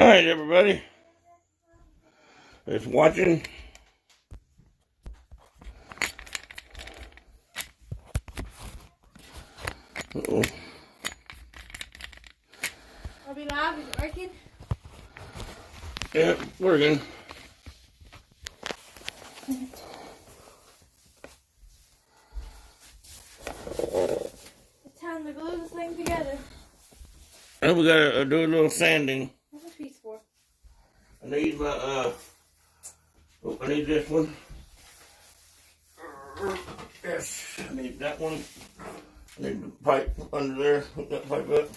Alright, everybody. That's watching. Uh-oh. Are we live? Is it working? Yeah, working. It's time to glue this thing together. Now we gotta do a little sanding. What's this piece for? I need my, I need this one. Yes, I need that one. I need the pipe under there. Hook that pipe up.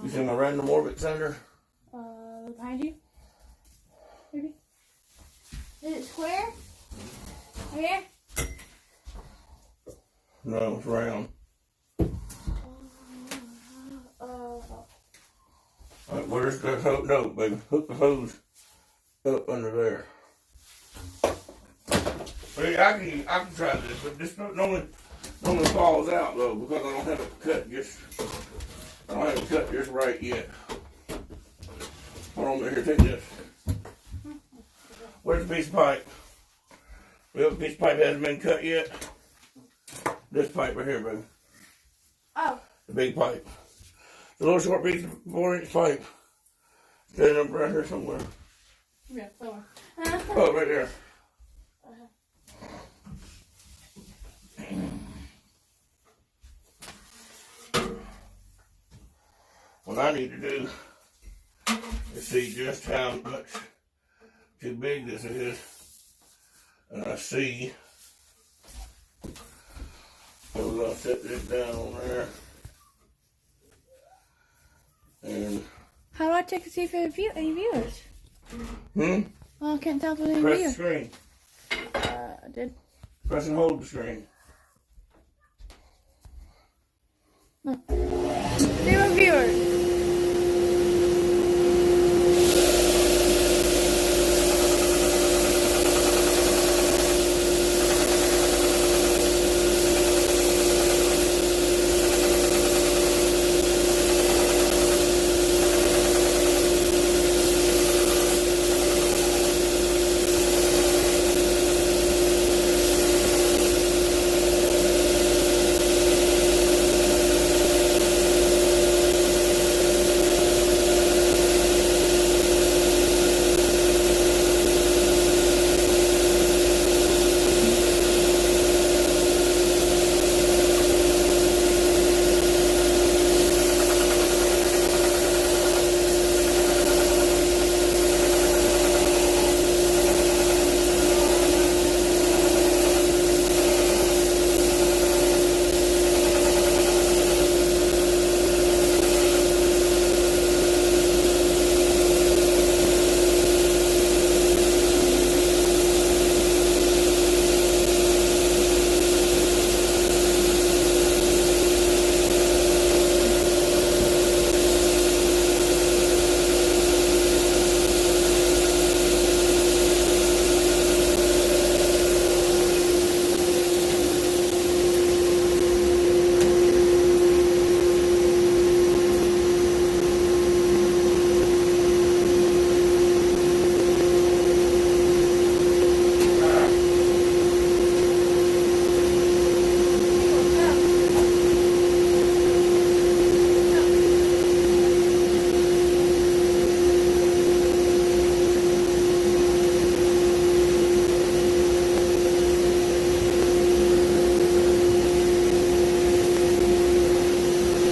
You see my random orbit sender? Behind you? Maybe? Is it square? Right here? No, it's round. Alright, where's the hose? No, baby. Hook the hose up under there. Well, yeah, I can try this, but this normally falls out though because I don't have it cut just right yet. Hold on, here, take this. Where's the piece of pipe? Well, the piece of pipe hasn't been cut yet. This pipe right here, baby. Oh. The big pipe. The little short piece of 4-inch pipe. Standing up right here somewhere. Yeah, somewhere. Oh, right there. What I need to do is see just how much too big this is. And I see, so we're going to set this down on there. And how do I check to see if there's any viewers? Oh, I can't tell if there's any press the viewers. screen. I did. Press and hold the screen. No. 0 viewers.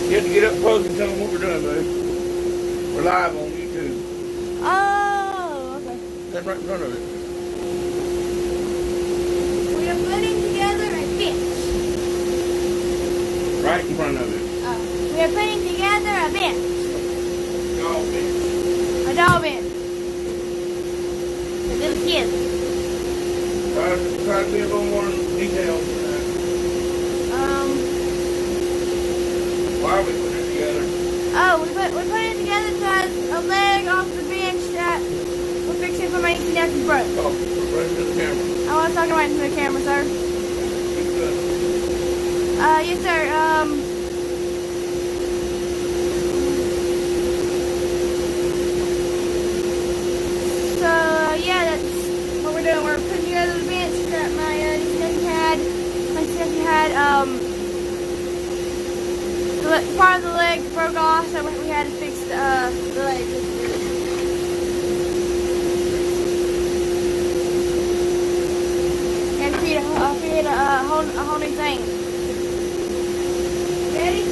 You have to get up close and tell them what we're doing, buddy. We're live on YouTube. Oh, okay. Stand right in front of it. We are putting together a bench. Right in front of it. We are putting together a bench. Dog bench. A doll bench. For little kids. Try to be a little more detailed than that. Why are we putting it together? Oh, we put it together so it has a leg off the bench that we're fixing for my niece and nephew's brother. Oh, right into the camera. I was talking right into the camera, sir. Keep good. Yes, sir. together the bench that my nephew had part of the leg broke off, so we had to fix the leg. And create a whole new thing. Ready?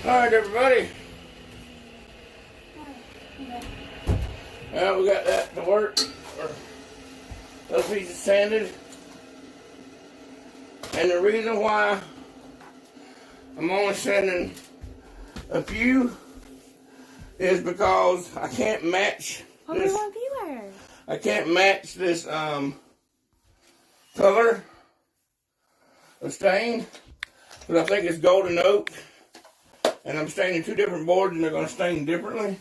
Alright, everybody. Now we got that to work. Those pieces sanded. And the reason why I'm only sanding a few is because I can't match this. I can't match this color of stain, but I think it's golden oak. And I'm staining 2 different boards, and they're going to stain differently.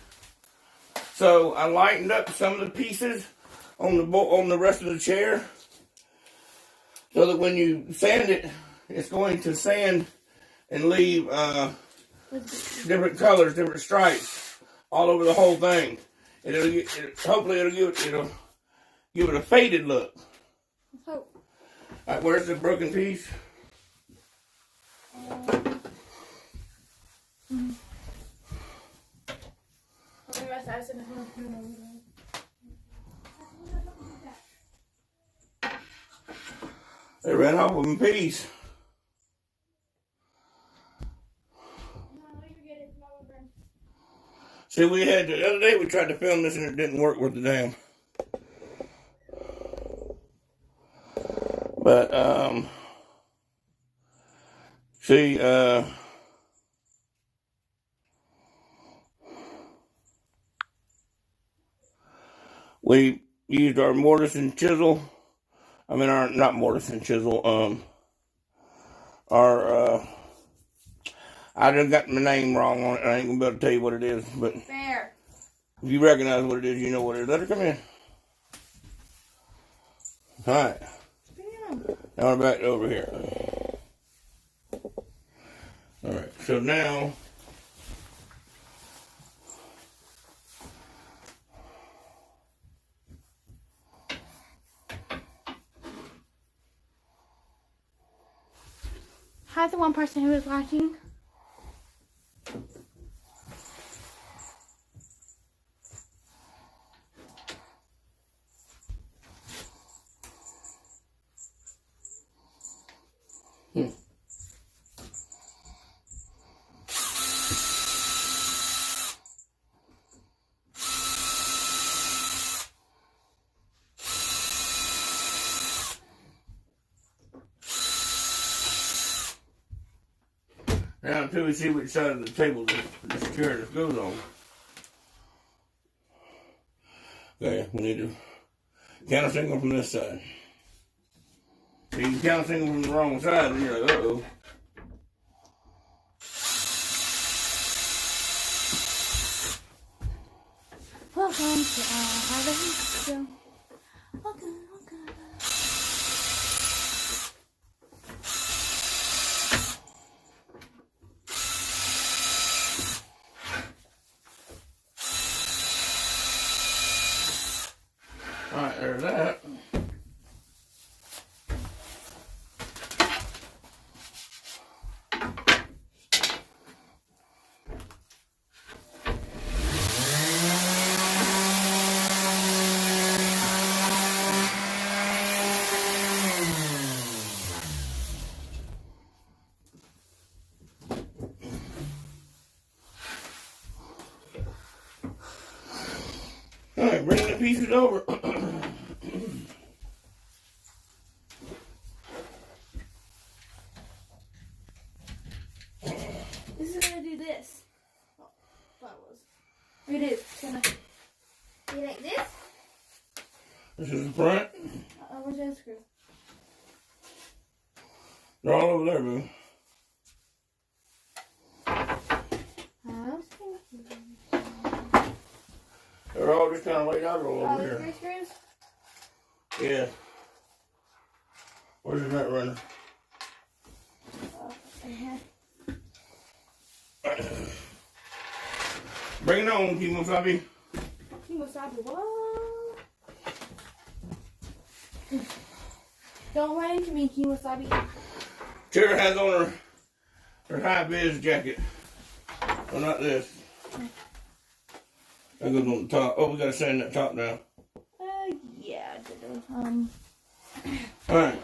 So I lightened up some of the pieces on the rest of the chair, so that when you sand it, it's going to sand and leave different colors, different stripes all over the whole thing. Hopefully it'll give it a faded look. All right, where's the broken piece? They ran off with a piece. See, the other day we tried to film this and it didn't work worth the damn. But, see, we used our mortise and chisel. I mean, not mortise and chisel, I just got my name wrong on it. I ain't gonna be able to tell you what it is, but Fair. If you recognize what it is, you know what it is. Let her come in. All right. Now we're back over here. All right. So now, hi, the one person who is watching. Now until we see which side of the table this chair this goes on. Okay, we need to count a single from this side. So you can count a single from the wrong side, and you're like, uh-oh. Welcome to our show. Welcome. Alright, there's that. Alright, bring the pieces over. This is gonna do this. Oh, that was. It is gonna be like this. This is the front. Where's that screw? They're all over there, boo. They're all just kind of laid out all over here. 3 screws? Yeah. Where's the nut runner? Bring it on, Kimosabi. Kimosabi, what? Don't run into me, Kimosabi. Tara has on her high-vis jacket. Oh, not this. That goes on the top. Oh, we gotta sand that top down. Yeah, Alright.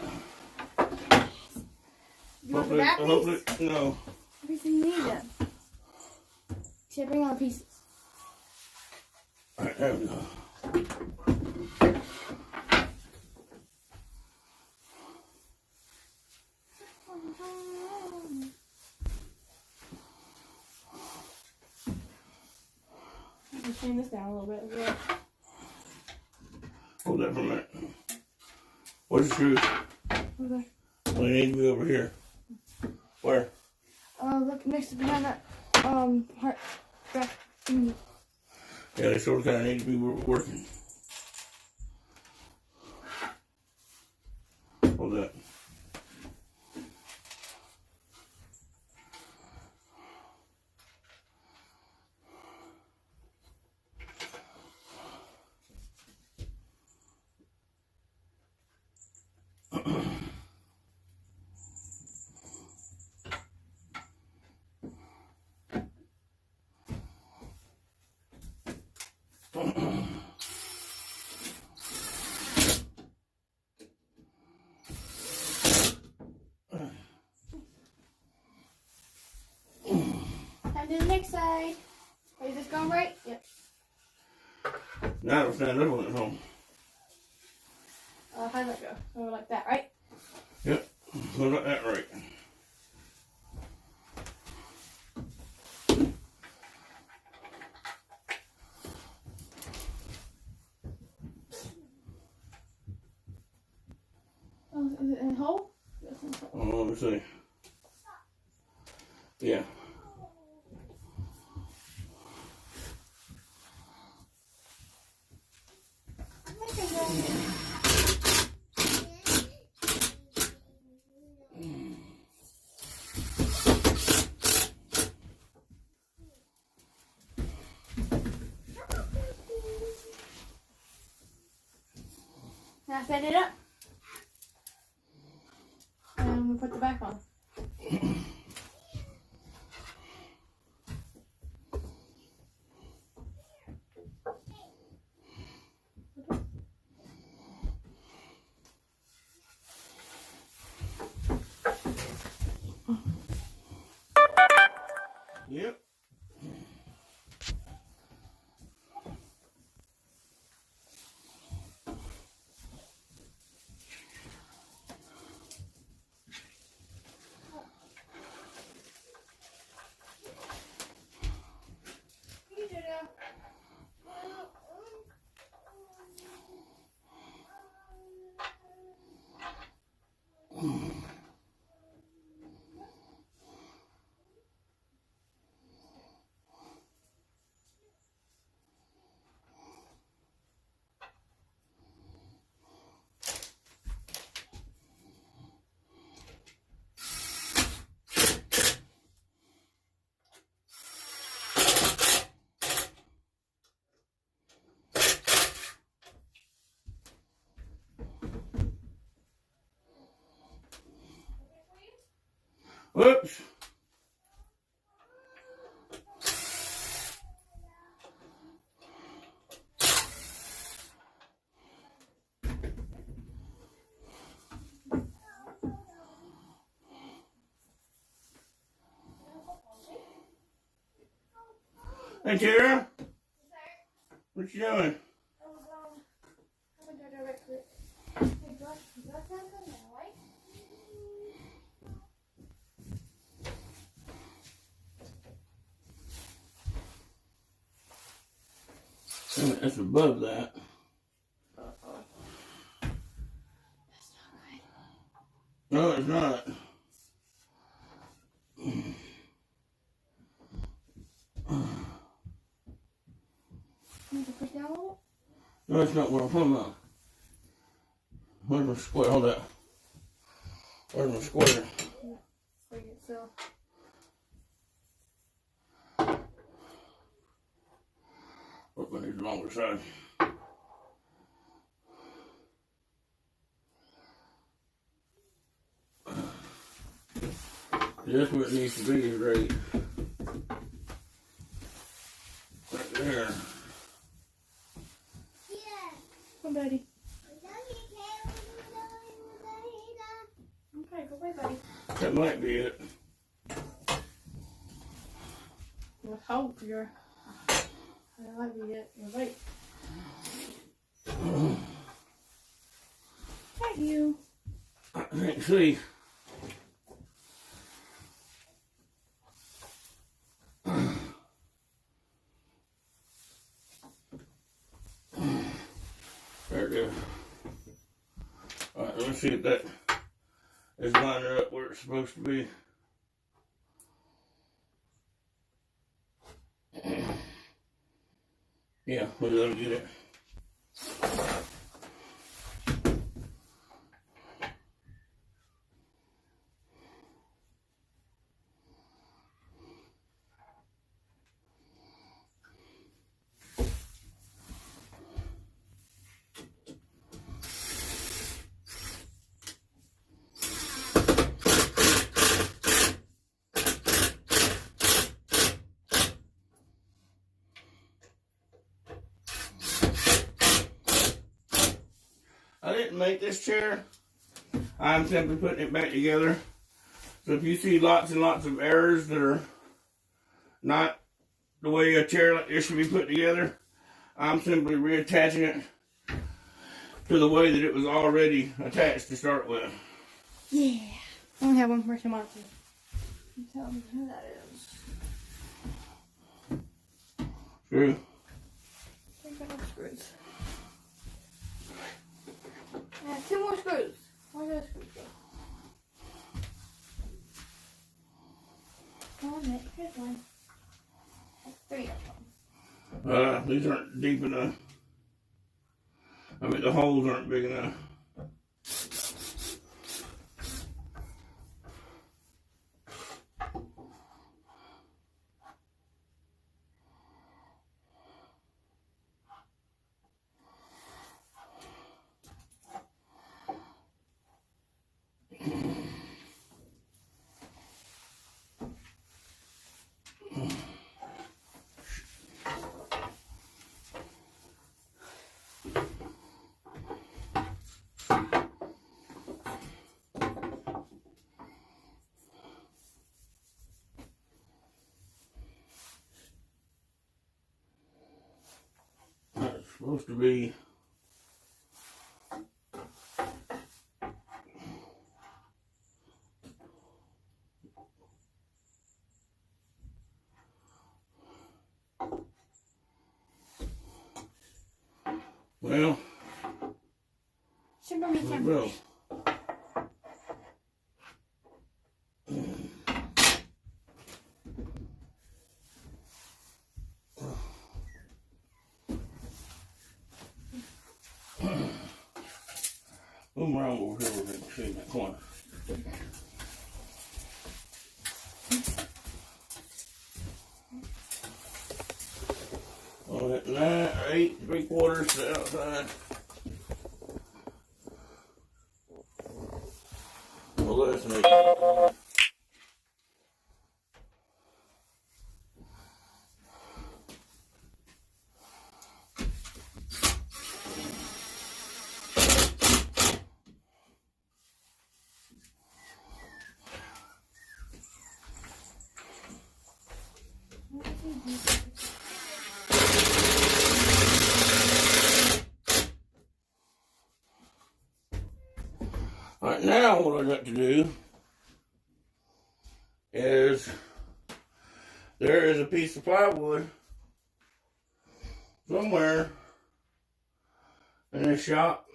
You want the back hopefully, no. Everything you need them. Should bring all the pieces. Alright, there we go. Let's turn this down a little bit as well. Hold that for a minute. Where's the screws? Okay. Well, they need to be over here. Where? Look next to behind that. heart. Yeah, they sort of kind of need to be working. Hold that. Time to the next side. Is this going right? Yep. Now it'll stand up on its own. How does that go? So like that, right? Yep. Go like that right. Oh, is it in a hole? Oh, let me see. Yeah. Now set it up. And we put the back on. Yep. Whoops. Hey, Tara. What you doing? That's above that. No, it's not. No, that's not what I'm talking about. Where's my square? Hold that. Where's my square? Bring it so. Look, I need the longer side. Just where it needs to be is right. Right there. Come, buddy. Okay, go away, buddy. That might be it. Let's hope you're. That might be it. You're right. Thank you. I can't see. There it is. Alright, let's see if that is lining up where it's supposed to be. Yeah, we'll be able to get it. I didn't make this chair. I'm simply putting it back together. So if you see lots and lots of errors that are not the way a chair like this should be put together, I'm simply reattaching it to the way that it was already attached to start with. Yeah. I only have one person watching. Tell me who that is. Screw. Take out screws. I have 2 more screws. Where those screws go? Oh, Nick, here's one. That's 3 of them. These aren't deep enough. I mean, the holes aren't big enough. That's supposed to be well. Super me It will. Move around over here where we can see in that corner. Well, at 9 or 8 3/4 to the outside. Well, less than 8. Alright, now what I'd like to do is there is a piece of plywood somewhere in this shop.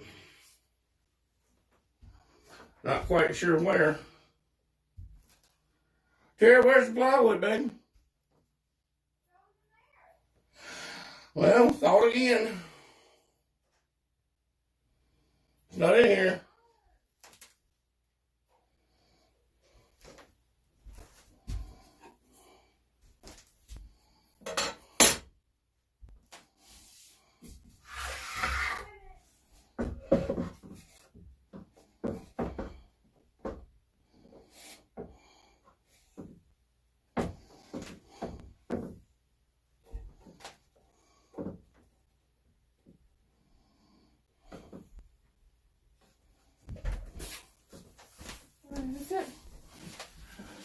Not quite sure where. Tara, where's the plywood, baby? Well, thought again. It's not in here.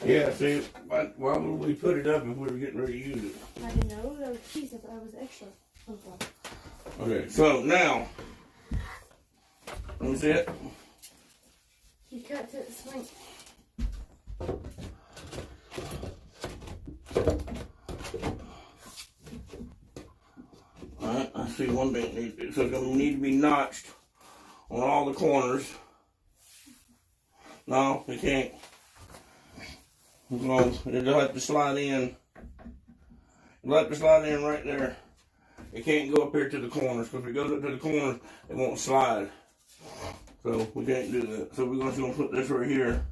Yeah, see, why would we put it up if we were getting ready to use it? I didn't know. That was cheese. I thought it was extra. Okay, so now, let me see it. You cut to the swing. Alright, I see one thing. So it's going to need to be notched on all the corners. No, we can't. It'll have to slide in Let the slide in right there. It can't go up here to the corners, because if it goes up to the corners, it won't slide. So we can't do that. So we're just gonna put this right here.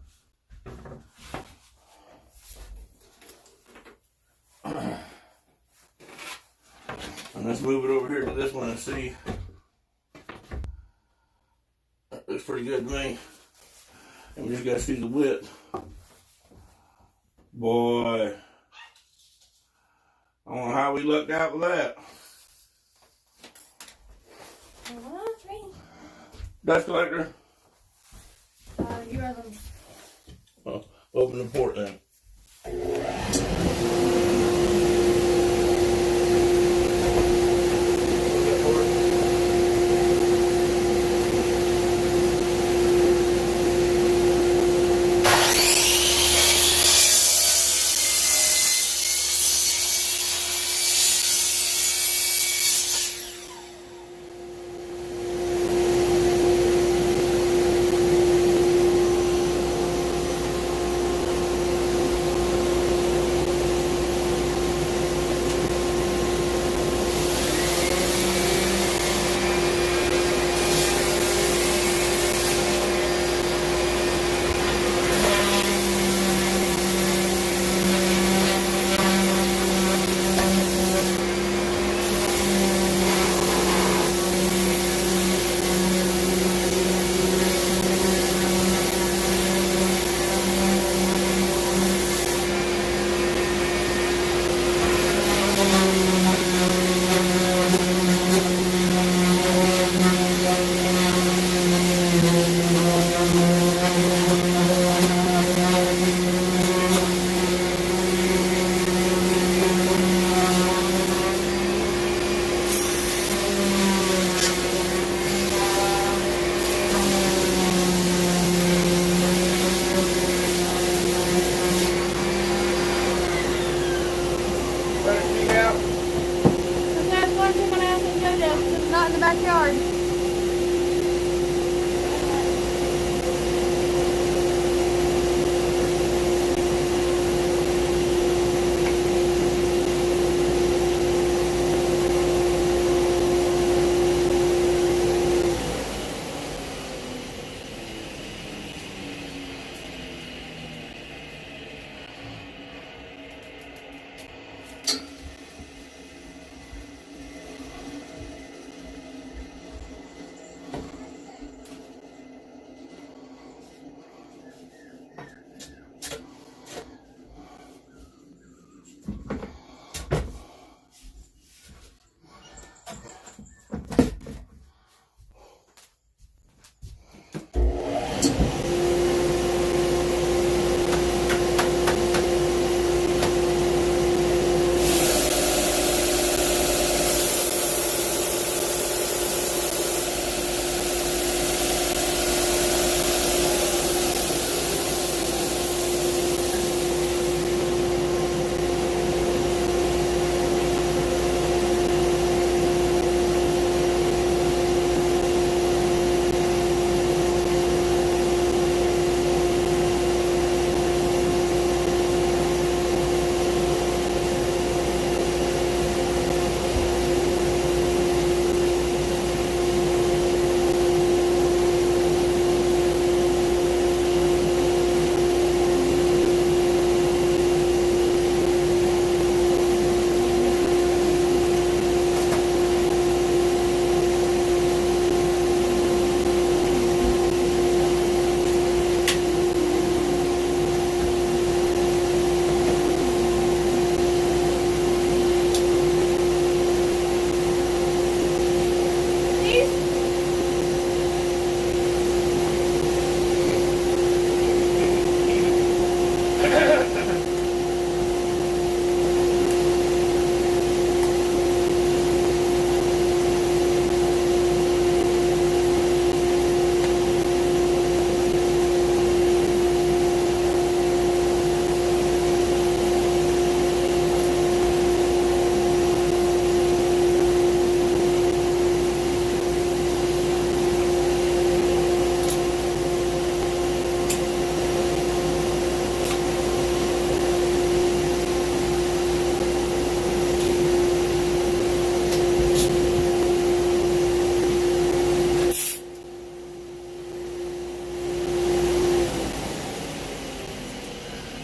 And let's move it over here to this one and see. That looks pretty good to me. And we just gotta see the width. Boy, I don't know how we lucked out with that. Dust collector. You have them. Oh, open the port then.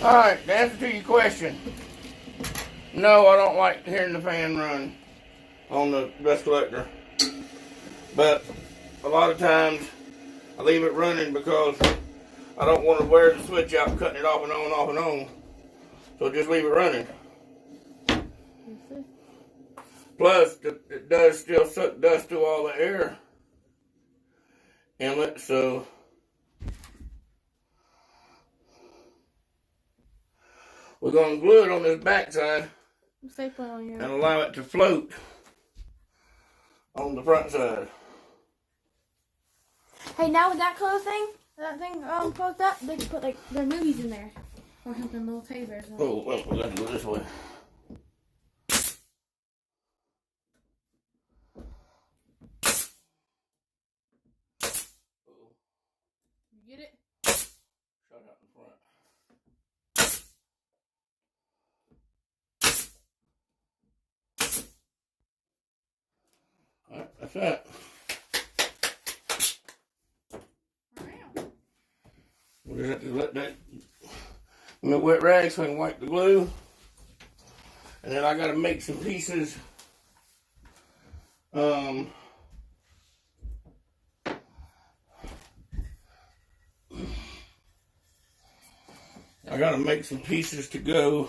Alright, the answer to your question. No, I don't like hearing the fan run on the dust collector. But a lot of times I leave it running because I don't want to wear the switch out, cutting it off and on, off and on. So just leave it running. Plus, it does still suck dust through all the air inlet, so we're going to glue it on this back side and allow it to float on the front side. Hey, now with that closed thing, closed up, they can put like their movies in there or something, little tasers. Oh, well, we're going to go this way. You get it? Shut out in front. Alright, that's that. We'll just have to let that wet rag so I can wipe the glue. And then I got to make some pieces. I got to make some pieces to go.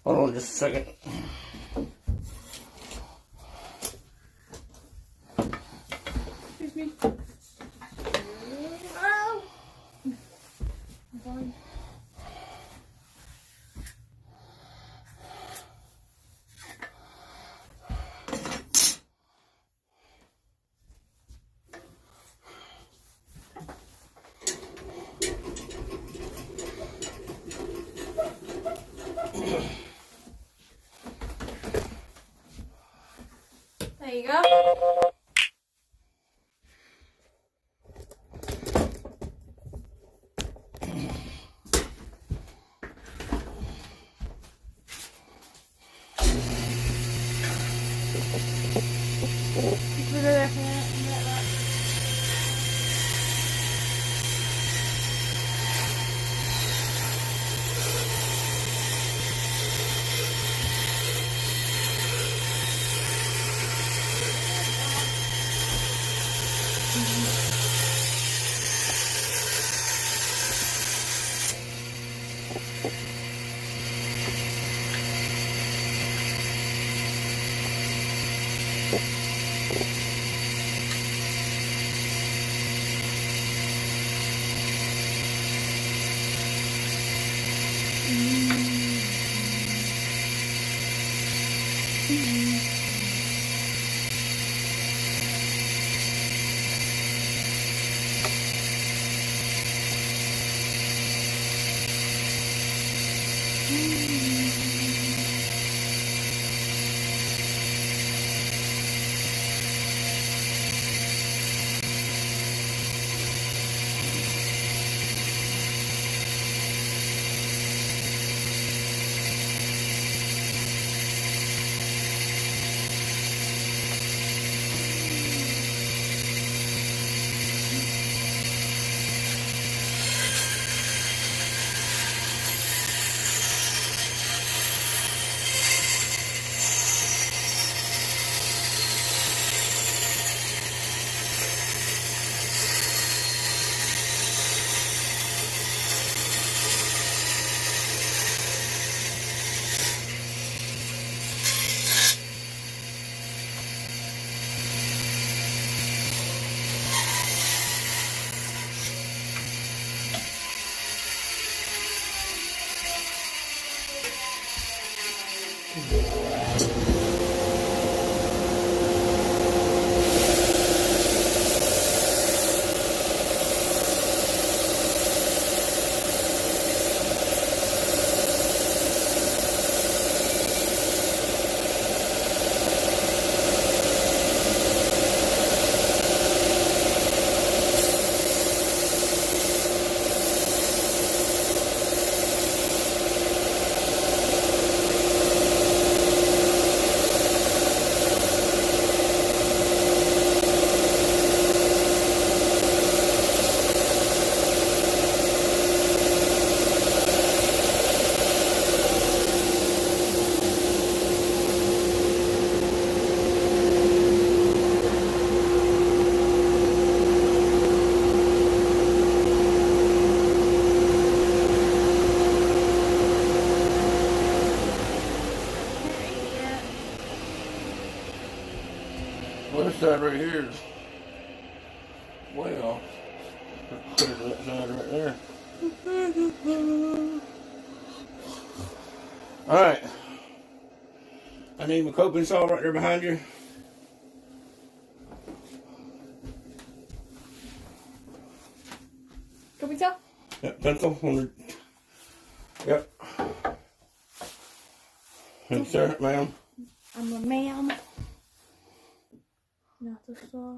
Hold on just a second. Excuse me. Oh. I'm fine. There you go. Well, this side right here is way off. Let's put that side right there. Alright. I need my coping saw right there behind you. Coping saw? Yep, pencil. Yep. Yes, sir, ma'am. I'm a ma'am. Not the saw.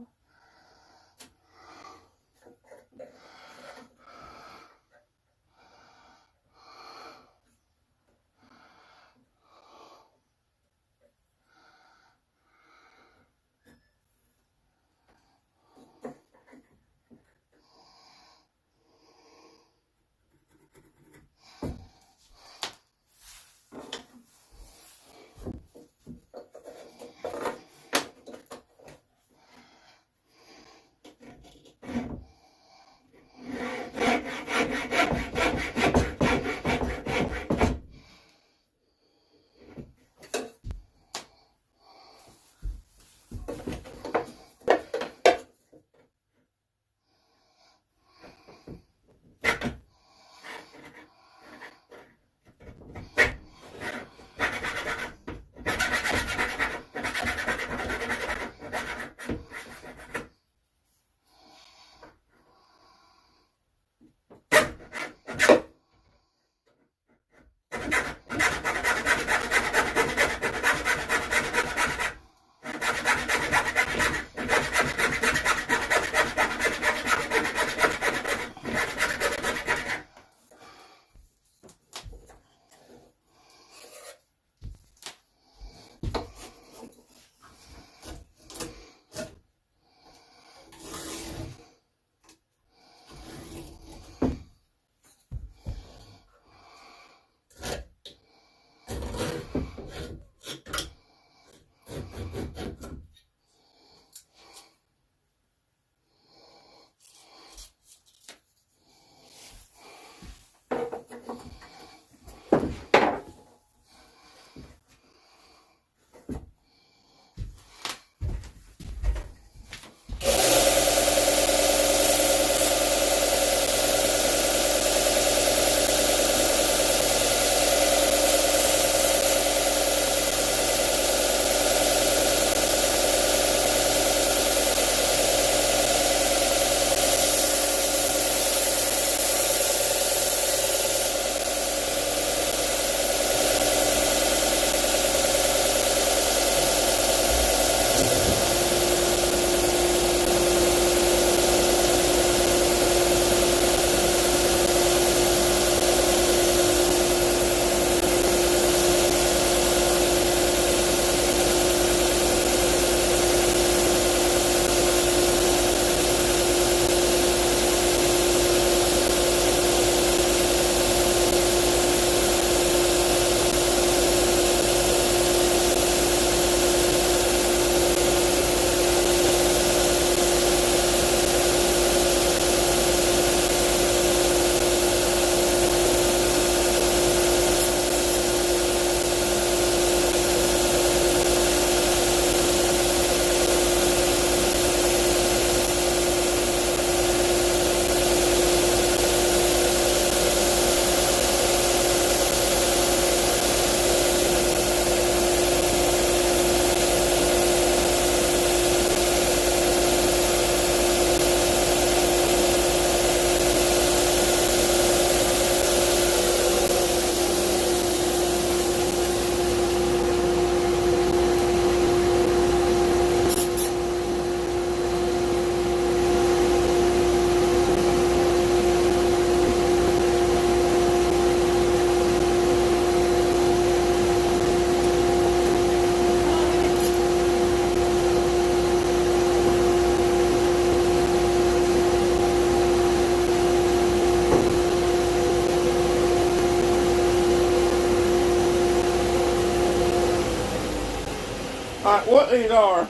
Alright, what these are,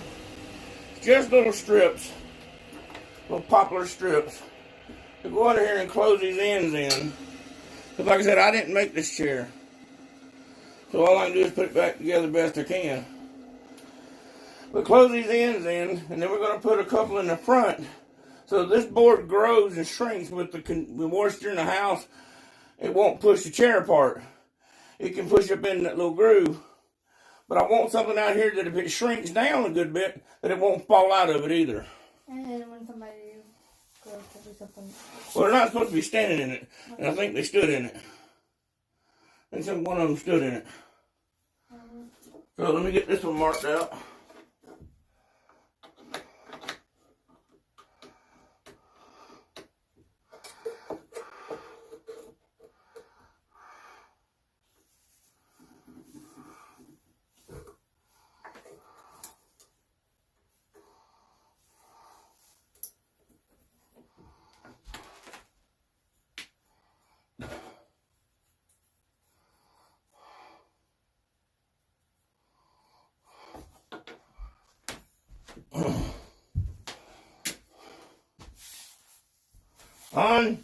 just little strips, little poplar strips, to go under here and close these ends in. Because like I said, I didn't make this chair. So all I can do is put it back together best I can. We'll close these ends in, and then we're going to put a couple in the front. So this board grows and shrinks with the moisture in the house. It won't push the chair apart. It can push up in that little groove. But I want something out here that if it shrinks down a good bit, that it won't fall out of it either. And then when somebody goes to do something. Well, they're not supposed to be standing in it. And I think they stood in it. I think one of them stood in it. So let me get this one marked out. On.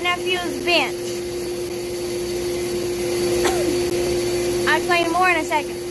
nephew's bench. I'll explain more in a second.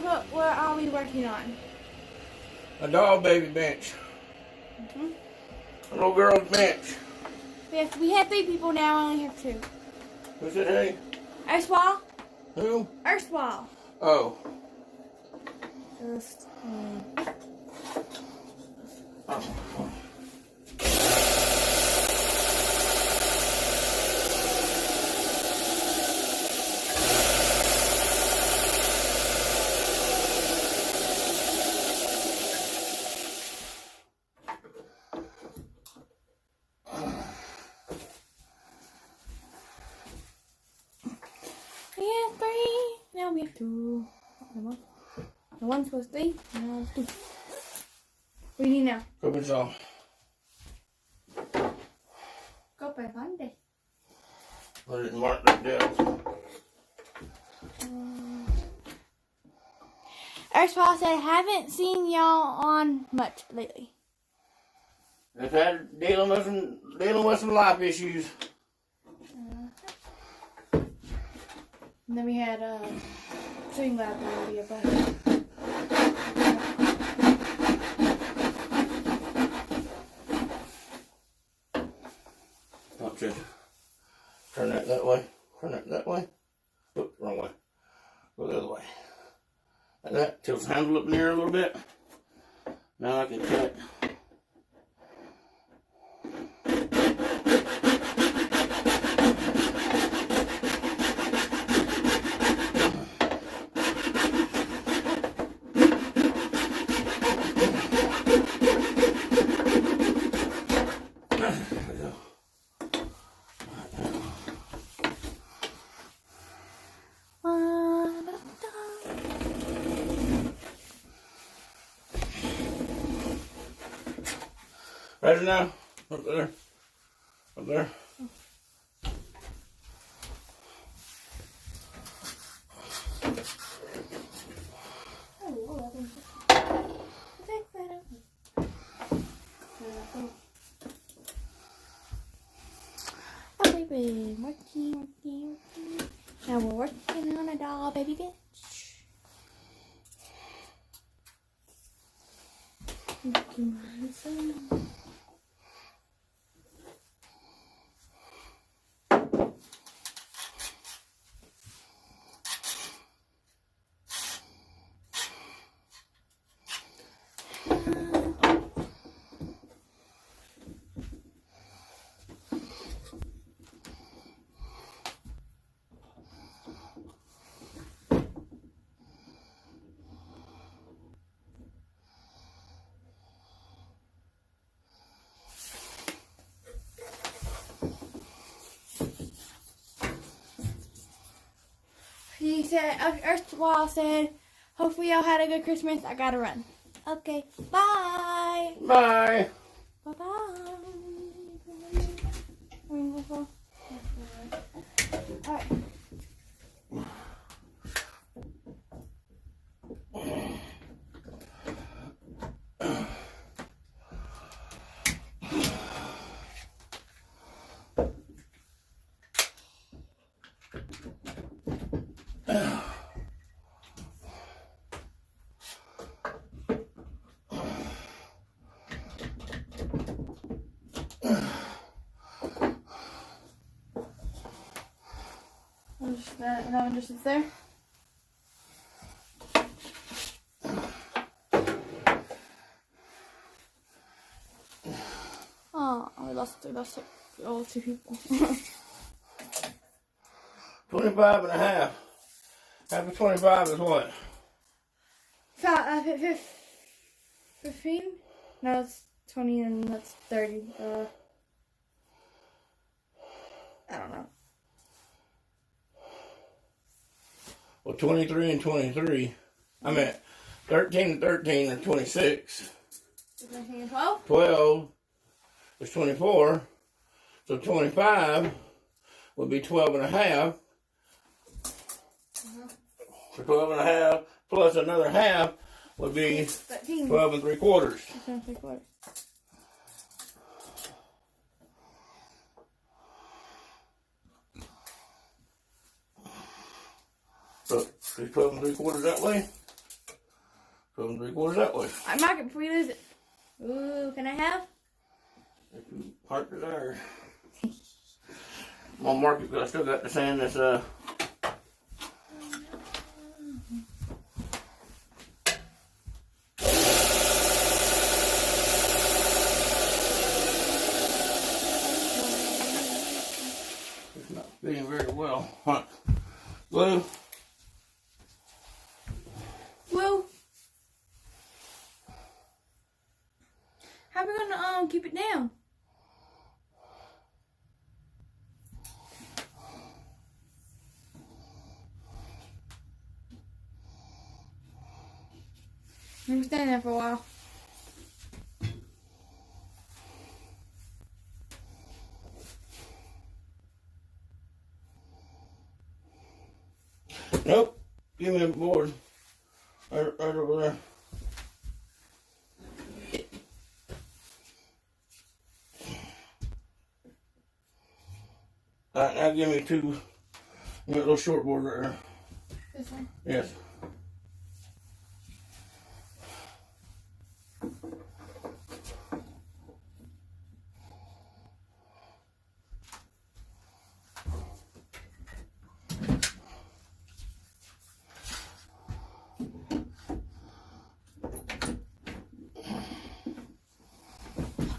that's what I'll be working on. A doll baby bench. A little girl's bench. We have 3 people now. I only have 2. Who's it, hey? Earthwall. Who? Earthwall. Oh. Just. Oh. We have 3. Now we have 2. The 1 was 3. Now it's 2. What do you need now? Cooking saw. Go by Monday. Put it in mark like that. Earthwall said, haven't seen y'all on much lately. I've had dealing with some life issues. And then we had sitting lab movie about. Not just turn that way. Turn that way. Oop, wrong way. Go the other way. Like that. Tilt the handle up in there a little bit. Now I can cut. Ready now? Up there. Up there. Oh, we've been working. Now we're working on a doll baby bench. He said, Earthwall said, hopefully y'all had a good Christmas. I gotta run. Okay, bye. Bye. Bye-bye. All right. That one just sits there. Oh, we lost 2 people. 25 and a half. Half of 25 is what? 15? No, it's 20 and that's 30. I don't know. Well, 23 and 23. I meant 13 and 13 are 26. 13 and 12? 12 is 24. So 25 would be 12 and a half. So 12 and a half plus another half would be 13. 12 and 3/4. 12 and 3/4. So 12 and 3/4 that way. 12 3/4 that way. I mark it before you lose it. Ooh, can I have? If you park it there. I'm gonna mark it because I still got to sand this it's not fitting very well. Hot glue. Glue. How are we gonna keep it down? Let me stand there for a while. Nope. Give me a board. Right over there. Alright, now give me two. Give me a little short board right there. This one? Yes.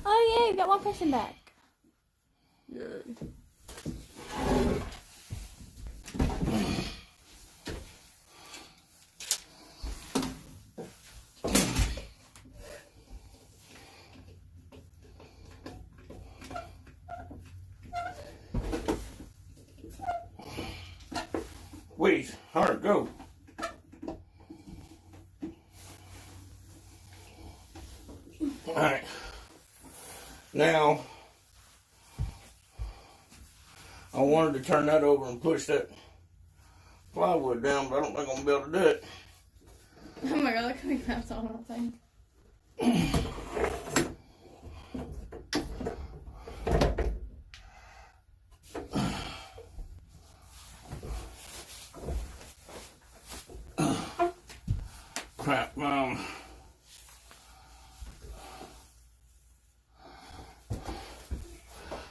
Oh yeah, you got one person back. Yay. Wait, hard, go. Alright. Now, I wanted to turn that over and push that plywood down, but I don't think I'm going to be able to do it. Oh my god, look how many clamps on that thing. Crap,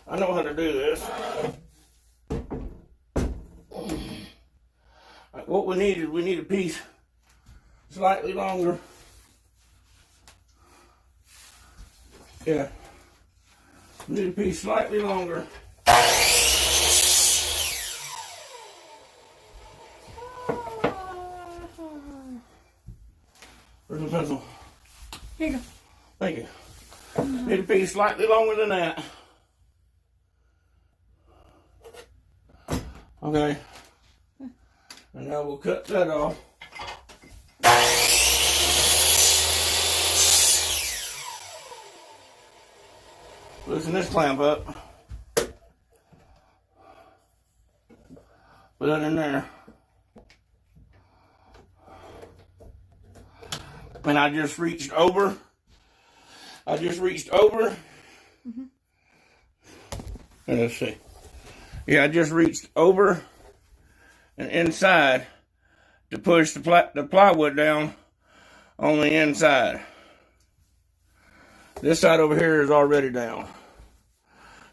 I know how to do this. What we need a piece slightly longer. Yeah. We need a piece slightly longer. Where's the pencil? Here you go. Thank you. Need a piece slightly longer than that. Okay. And now we'll cut that off. Loosen this clamp up. Put that in there. And I just reached over. Mm-hmm. Let's see. Yeah, I just reached over and inside to push the plywood down on the inside. This side over here is already down.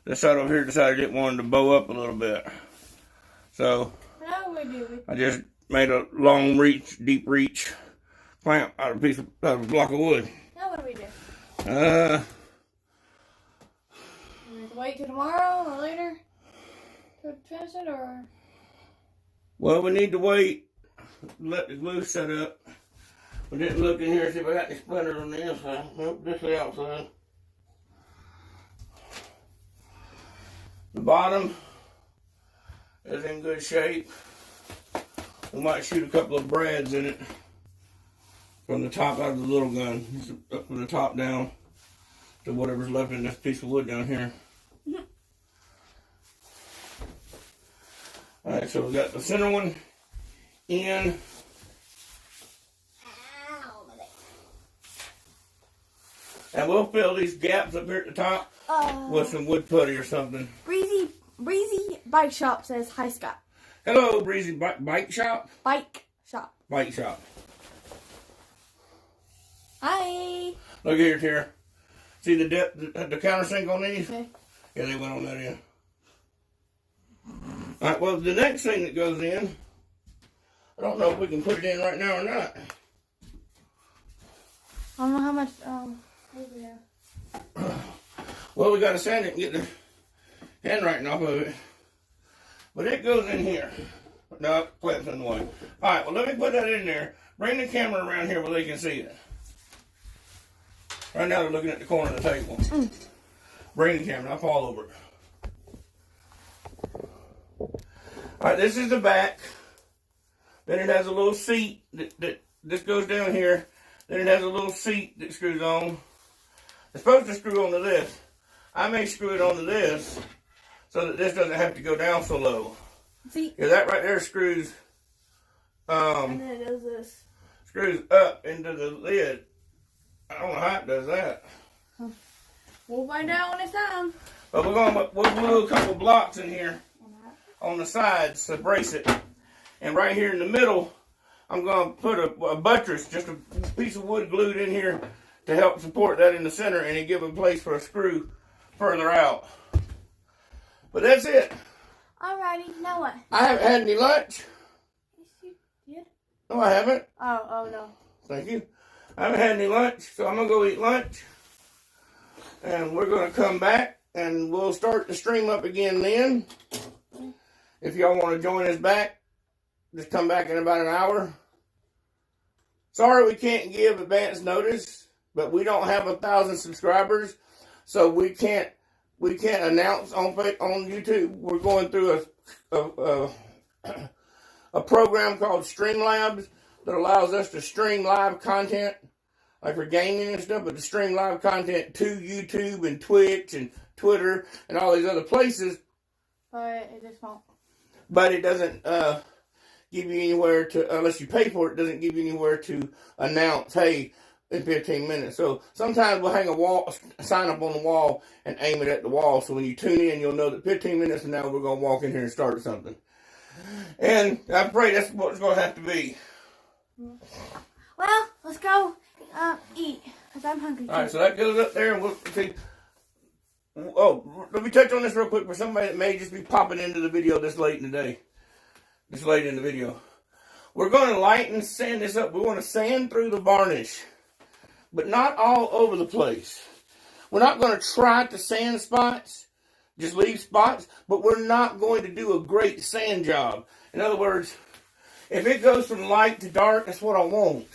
This side over here decided it wanted to bow up a little bit. So I just made a long reach, deep reach clamp out of a block of wood. Now what do we do? We have to wait till tomorrow or later to finish it, or? Well, we need to wait, let the glue set up. We didn't look in here to see if I got any splinters on the inside. Nope, just the outside. The bottom is in good shape. We might shoot a couple of brads in it from the top out of the little gun, up from the top down to whatever's left in this piece of wood down here. Mm-hmm. All right, so we got the center one in. And we'll fill these gaps up here at the top with some wood putty or something. Breezy Bike Shop says, "Hi, Scott." Hello, Breezy Bike Shop? Bike Shop. Bike Shop. Hi. Look here, Tara. See the countersink on these? Okay. Yeah, they went on that end. All right, well, the next thing that goes in, I don't know if we can put it in right now or not. I don't know how much, Well, we got to sand it and get the handwriting off of it. But it goes in here. No, clip's in the way. All right, well, let me put that in there. Bring the camera around here where they can see it. Right now they're looking at the corner of the table. Bring the camera. I'll fall over it. All right, this is the back. Then it has a little seat that this goes down here. Then it has a little seat that screws on. It's supposed to screw onto this. I may screw it onto this so that this doesn't have to go down so low. See? Yeah, that right there screws. And then it does this. Screws up into the lid. I don't know how it does that. We'll find out when it's time. But we'll glue a couple blocks in here on the sides to brace it. And right here in the middle, I'm going to put a buttress, just a piece of wood glued in here to help support that in the center and then give a place for a screw further out. But that's it. Alrighty, now what? I haven't had any lunch. Yes, you did. No, I haven't. Oh no. Thank you. I haven't had any lunch, so I'm going to go eat lunch. And we're going to come back and we'll start the stream up again then. If y'all want to join us back, just come back in about an hour. Sorry we can't give advance notice, but we don't have 1,000 subscribers, so we can't announce on YouTube. We're going through a program called Streamlabs that allows us to stream live content, like for gaming and stuff, but to stream live content to YouTube and Twitch and Twitter and all these other places. But it just won't. But it doesn't give you anywhere to, unless you pay for it, it doesn't give you anywhere to announce, hey, in 15 minutes. So sometimes we'll hang a sign up on the wall and aim it at the wall. So when you tune in, you'll know that 15 minutes from now we're going to walk in here and start something. And I pray that's what it's going to have to be. Well, let's go eat, because I'm hungry too. All right, so that goes up there and we'll see. Oh, let me touch on this real quick for somebody that may just be popping into the video this late in the day. This late in the video. We're going to lighten and sand this up. We want to sand through the varnish, but not all over the place. We're not going to try to sand spots, just leave spots, but we're not going to do a great sand job. In other words, if it goes from light to dark, that's what I want.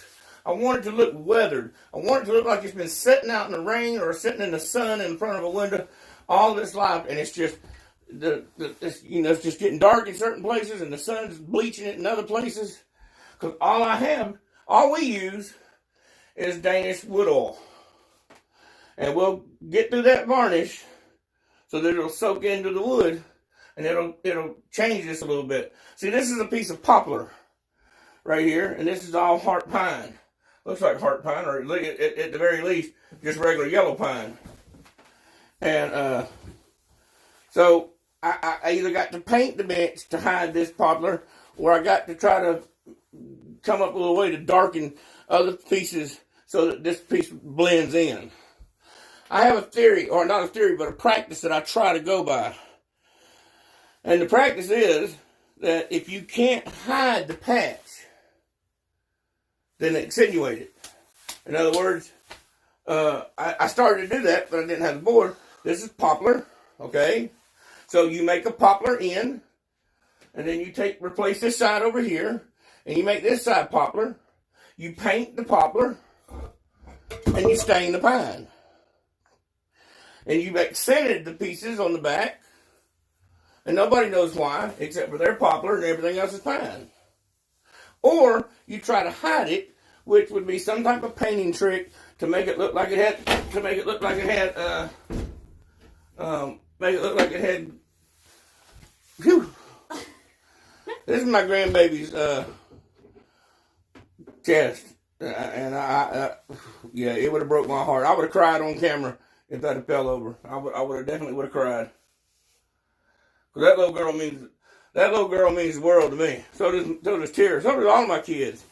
I want it to look weathered. I want it to look like it's been sitting out in the rain or sitting in the sun in front of a window all this life, and it's just it's just getting dark in certain places, and the sun's bleaching it in other places. Because all we use is Danish wood oil, and we'll get through that varnish so that it'll soak into the wood, and it'll change this a little bit. See, this is a piece of poplar right here, and this is all heart pine. Looks like heart pine, or at the very least, just regular yellow pine. And so I either got to paint the bench to hide this poplar, or I got to try to come up with a way to darken other pieces so that this piece blends in. I have a theory, or not a theory, but a practice that I try to go by. And the practice is that if you can't hide the patch, then accentuate it. In other words, I started to do that, but I didn't have the board. This is poplar, okay? So you make a poplar end, and then you replace this side over here, and you make this side poplar. You paint the poplar, and you stain the pine. And you've accented the pieces on the back, and nobody knows why, except for their poplar and everything else is pine. Or you try to hide it, which would be some type of painting trick to make it look like it had, whew. This is my grandbaby's chest, and yeah, it would have broke my heart. I would have cried on camera if that had fell over. I would have definitely cried. 'Cause that little girl means the world to me. So does Tara. So does all my kids.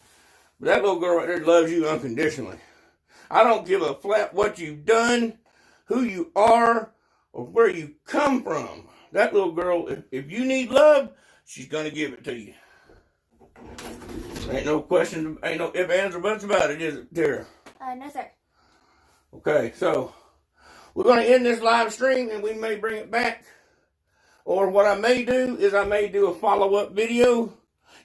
But that little girl right there loves you unconditionally. I don't give a flap what you've done, who you are, or where you come from. That little girl, if you need love, she's going to give it to you. Ain't no question, ain't no ifs, ands, or buts about it, is it, Tara? No, sir. Okay, so we're going to end this live stream, and we may bring it back. Or what I may do is I may do a follow-up video.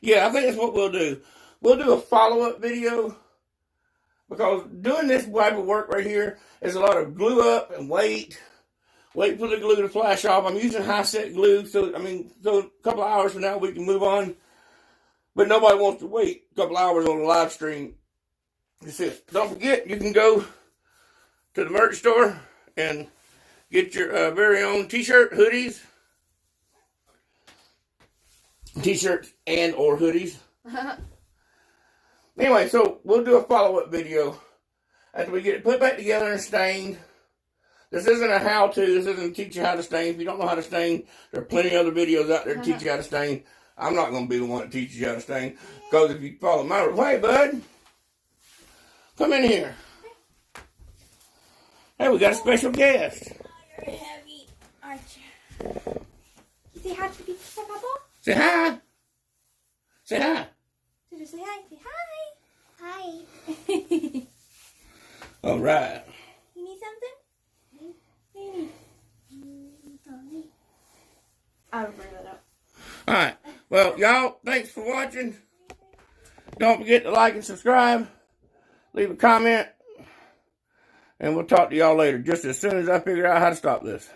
Yeah, I think that's what we'll do. We'll do a follow-up video. Because doing this type of work right here is a lot of glue up and wait for the glue to flash off. I'm using high-set glue, so a couple of hours from now we can move on. But nobody wants to wait a couple hours on a live stream. That's it. Don't forget, you can go to the merch store and get your very own t-shirt, hoodies. T-shirts and or hoodies. Anyway, so we'll do a follow-up video after we get it put back together and stained. This isn't a how-to. This isn't to teach you how to stain. If you don't know how to stain, there are plenty of other videos out there to teach you how to stain. I'm not going to be the one that teaches you how to stain. Because if you follow my way, bud, come in here. Hey, we got a special guest. Oh, you're heavy, aren't you? You say hi to people, Papa? Say hi. Say hi. Did you say hi? Say hi. Hi. All right. You need something? Maybe. I'll bring that up. All right. Well, y'all, thanks for watching. Don't forget to like and subscribe. Leave a comment. And we'll talk to y'all later, just as soon as I figure out how to stop this.